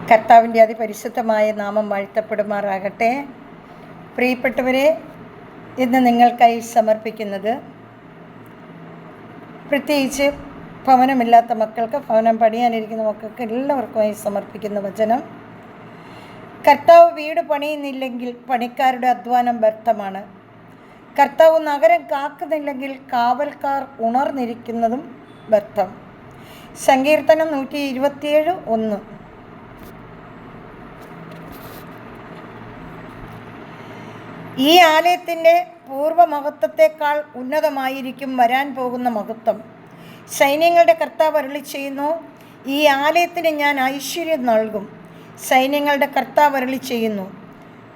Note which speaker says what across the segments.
Speaker 1: കർത്താവിൻ്റെ അതിപരിശുദ്ധമായ നാമം വാഴ്ത്തപ്പെടുമാറാകട്ടെ. പ്രിയപ്പെട്ടവരെ, ഇന്ന് നിങ്ങൾക്കായി സമർപ്പിക്കുന്നത് പ്രത്യേകിച്ച് ഭവനമില്ലാത്ത മക്കൾക്ക്, ഭവനം പണിയാനിരിക്കുന്ന മക്കൾക്ക് എല്ലാവർക്കുമായി സമർപ്പിക്കുന്ന വചനം: കർത്താവ് വീട് പണിയുന്നില്ലെങ്കിൽ പണിക്കാരുടെ അധ്വാനം വ്യർത്ഥമാണ്. കർത്താവ് നഗരം കാക്കുന്നില്ലെങ്കിൽ കാവൽക്കാർ ഉണർന്നിരിക്കുന്നതും വ്യർത്ഥം. സങ്കീർത്തനം 127:1. ഈ ആലയത്തിൻ്റെ പൂർവ്വമഹത്വത്തെക്കാൾ ഉന്നതമായിരിക്കും വരാൻ പോകുന്ന മഹത്വം. സൈന്യങ്ങളുടെ കർത്താവ് അരുളി ചെയ്യുന്നു, ഈ ആലയത്തിന് ഞാൻ ഐശ്വര്യം നൽകും. സൈന്യങ്ങളുടെ കർത്താവ് അരുളി ചെയ്യുന്നു.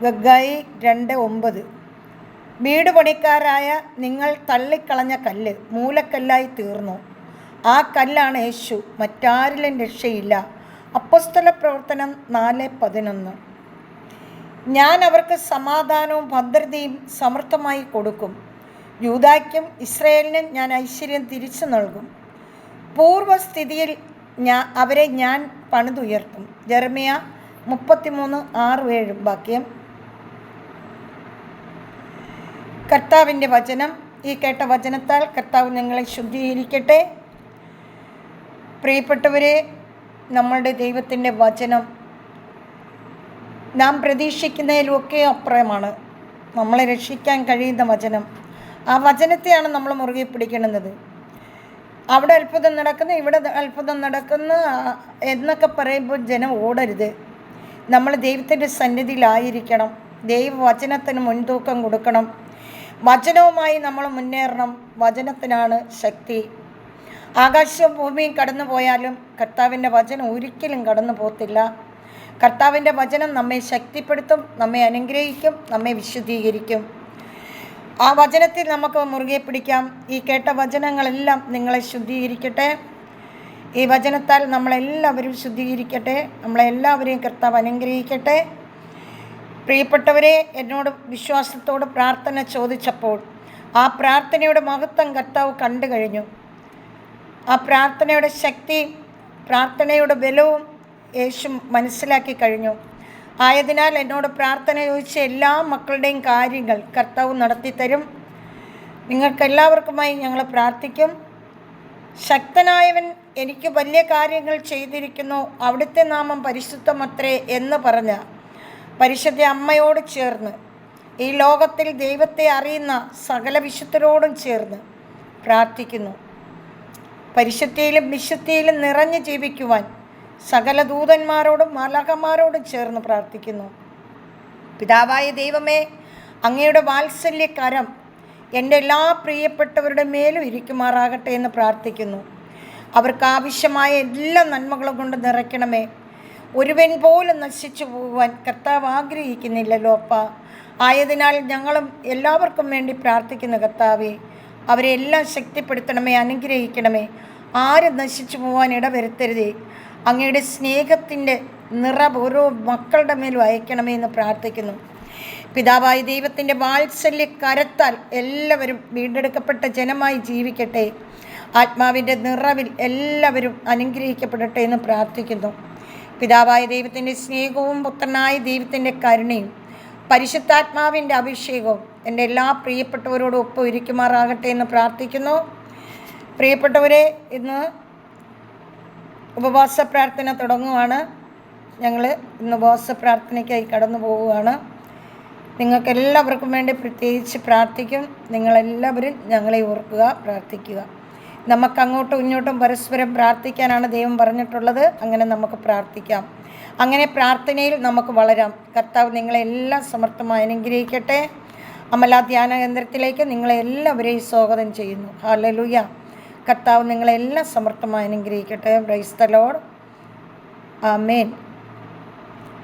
Speaker 1: ഗഗ്ഗായി 2:9. വീട് പണിക്കാരായ നിങ്ങൾ തള്ളിക്കളഞ്ഞ കല്ല് മൂലക്കല്ലായി തീർന്നു. ആ കല്ലാണ് യേശു, മറ്റാരിലും രക്ഷയില്ല. അപ്പോസ്തല പ്രവർത്തനം 4:11. ഞാൻ അവർക്ക് സമാധാനവും ഭദ്രതയും സമൃദ്ധമായി കൊടുക്കും. യൂദായ്ക്കും ഇസ്രായേലിനും ഞാൻ ഐശ്വര്യം തിരിച്ചു നൽകും. പൂർവ്വസ്ഥിതിയിൽ അവരെ ഞാൻ പണിതുയർത്തും. ജെറമ്യ 33:6-7 വാക്യം. കർത്താവിൻ്റെ വചനം. ഈ കേട്ട വചനത്താൽ കർത്താവ് നിങ്ങളെ ശുദ്ധീകരിക്കട്ടെ. പ്രിയപ്പെട്ടവരെ, നമ്മളുടെ ദൈവത്തിൻ്റെ വചനം നാം പ്രതീക്ഷിക്കുന്നതിലൊക്കെ അപ്പുറമാണ്. നമ്മളെ രക്ഷിക്കാൻ കഴിയുന്ന വചനം. ആ വചനത്തെയാണ് നമ്മൾ മുറുകെ പിടിക്കുന്നത്. അവിടെ അത്ഭുതം നടക്കുന്നു, ഇവിടെ അത്ഭുതം നടക്കുന്നു എന്നൊക്കെ പറയുമ്പോൾ ജനം ഓടരുത്. നമ്മൾ ദൈവത്തിൻ്റെ സന്നിധിയിലായിരിക്കണം. ദൈവവചനത്തിന് മുൻതൂക്കം കൊടുക്കണം. വചനവുമായി നമ്മൾ മുന്നേറണം. വചനത്തിനാണ് ശക്തി. ആകാശവും ഭൂമിയും കടന്നു പോയാലും കർത്താവിൻ്റെ വചനം ഒരിക്കലും കടന്നു പോകത്തില്ല. കർത്താവിൻ്റെ വചനം നമ്മെ ശക്തിപ്പെടുത്തും, നമ്മെ അനുഗ്രഹിക്കും, നമ്മെ വിശുദ്ധീകരിക്കും. ആ വചനത്തിൽ നമുക്ക് മുറുകെ പിടിക്കാം. ഈ കേട്ട വചനങ്ങളെല്ലാം നിങ്ങളെ ശുദ്ധീകരിക്കട്ടെ. ഈ വചനത്താൽ നമ്മളെല്ലാവരും ശുദ്ധീകരിക്കട്ടെ. നമ്മളെല്ലാവരെയും കർത്താവ് അനുഗ്രഹിക്കട്ടെ. പ്രിയപ്പെട്ടവരെ, എന്നോട് വിശ്വാസത്തോട് പ്രാർത്ഥന ചോദിച്ചപ്പോൾ ആ പ്രാർത്ഥനയുടെ മഹത്വം കർത്താവ് കണ്ടു കഴിഞ്ഞു. ആ പ്രാർത്ഥനയുടെ ശക്തിയും പ്രാർത്ഥനയുടെ ബലവും യേശു മനസ്സിലാക്കി കഴിഞ്ഞു. ആയതിനാൽ എന്നോട് പ്രാർത്ഥന ചോദിച്ച എല്ലാ മക്കളുടെയും കാര്യങ്ങൾ കർത്താവ് നടത്തിത്തരും. നിങ്ങൾക്കെല്ലാവർക്കുമായി ഞങ്ങൾ പ്രാർത്ഥിക്കും. ശക്തനായവൻ എനിക്ക് വലിയ കാര്യങ്ങൾ ചെയ്തിരിക്കുന്നു, അവിടുത്തെ നാമം പരിശുദ്ധമത്രേ എന്ന് പറഞ്ഞ പരിശുദ്ധ അമ്മയോട് ചേർന്ന്, ഈ ലോകത്തിൽ ദൈവത്തെ അറിയുന്ന സകല വിശുദ്ധരോടും ചേർന്ന് പ്രാർത്ഥിക്കുന്നു. പരിശുദ്ധിയിലും വിശുദ്ധിയിലും നിറഞ്ഞു ജീവിക്കുവാൻ സകല ദൂതന്മാരോടും മാലാഖമാരോടും ചേർന്ന് പ്രാർത്ഥിക്കുന്നു. പിതാവായ ദൈവമേ, അങ്ങയുടെ വാത്സല്യകരം എൻ്റെ എല്ലാ പ്രിയപ്പെട്ടവരുടെ മേലും ഇരിക്കുമാറാകട്ടെ എന്ന് പ്രാർത്ഥിക്കുന്നു. അവർക്ക് ആവശ്യമായ എല്ലാ നന്മകളും കൊണ്ട് നിറയ്ക്കണമേ. ഒരുവൻ പോലും നശിച്ചു പോകുവാൻ കർത്താവ് ആഗ്രഹിക്കുന്നില്ലല്ലോ അപ്പ. ആയതിനാൽ ഞങ്ങളും എല്ലാവർക്കും വേണ്ടി പ്രാർത്ഥിക്കുന്ന കർത്താവേ, അവരെ എല്ലാം ശക്തിപ്പെടുത്തണമേ, അനുഗ്രഹിക്കണമേ. ആരും നശിച്ചു പോകാൻ ഇടവരുത്തരുതേ. അങ്ങയുടെ സ്നേഹത്തിൻ്റെ നിറവ് ഓരോ മക്കളുടെ മേലും അയക്കണമേ എന്ന് പ്രാർത്ഥിക്കുന്നു. പിതാവായ ദൈവത്തിൻ്റെ വാത്സല്യ കരത്താൽ എല്ലാവരും വീണ്ടെടുക്കപ്പെട്ട ജനമായി ജീവിക്കട്ടെ. ആത്മാവിൻ്റെ നിറവിൽ എല്ലാവരും അനുഗ്രഹിക്കപ്പെടട്ടെ എന്ന് പ്രാർത്ഥിക്കുന്നു. പിതാവായ ദൈവത്തിൻ്റെ സ്നേഹവും പുത്രനായ ദൈവത്തിൻ്റെ കരുണയും പരിശുദ്ധാത്മാവിൻ്റെ അഭിഷേകവും എൻ്റെ എല്ലാ പ്രിയപ്പെട്ടവരോടും ഒപ്പം ഇരിക്കുമാറാകട്ടെ എന്ന് പ്രാർത്ഥിക്കുന്നു. പ്രിയപ്പെട്ടവരെ, ഇന്ന് ഉപവാസ പ്രാർത്ഥന തുടങ്ങുവാണ്. ഞങ്ങൾ ഇന്ന് ഉപവാസ പ്രാർത്ഥനയ്ക്കായി കടന്നു പോവുകയാണ്. നിങ്ങൾക്കെല്ലാവർക്കും വേണ്ടി പ്രത്യേകിച്ച് പ്രാർത്ഥിക്കും. നിങ്ങളെല്ലാവരും ഞങ്ങളെ ഓർക്കുക, പ്രാർത്ഥിക്കുക. നമുക്ക് അങ്ങോട്ടും ഇങ്ങോട്ടും പരസ്പരം പ്രാർത്ഥിക്കാനാണ് ദൈവം പറഞ്ഞിട്ടുള്ളത്. അങ്ങനെ നമുക്ക് പ്രാർത്ഥിക്കാം. അങ്ങനെ പ്രാർത്ഥനയിൽ നമുക്ക് വളരാം. കർത്താവ് നിങ്ങളെല്ലാം സമർത്ഥമായി അനുഗ്രഹിക്കട്ടെ. അമല ധ്യാന കേന്ദ്രത്തിലേക്ക് നിങ്ങളെല്ലാവരെയും സ്വാഗതം ചെയ്യുന്നു. ഹല്ലേലൂയ. കർത്താവ് നിങ്ങളെല്ലാം സമർത്ഥമായി അനുഗ്രഹിക്കട്ടെ. Praise the Lord. ആമേൻ.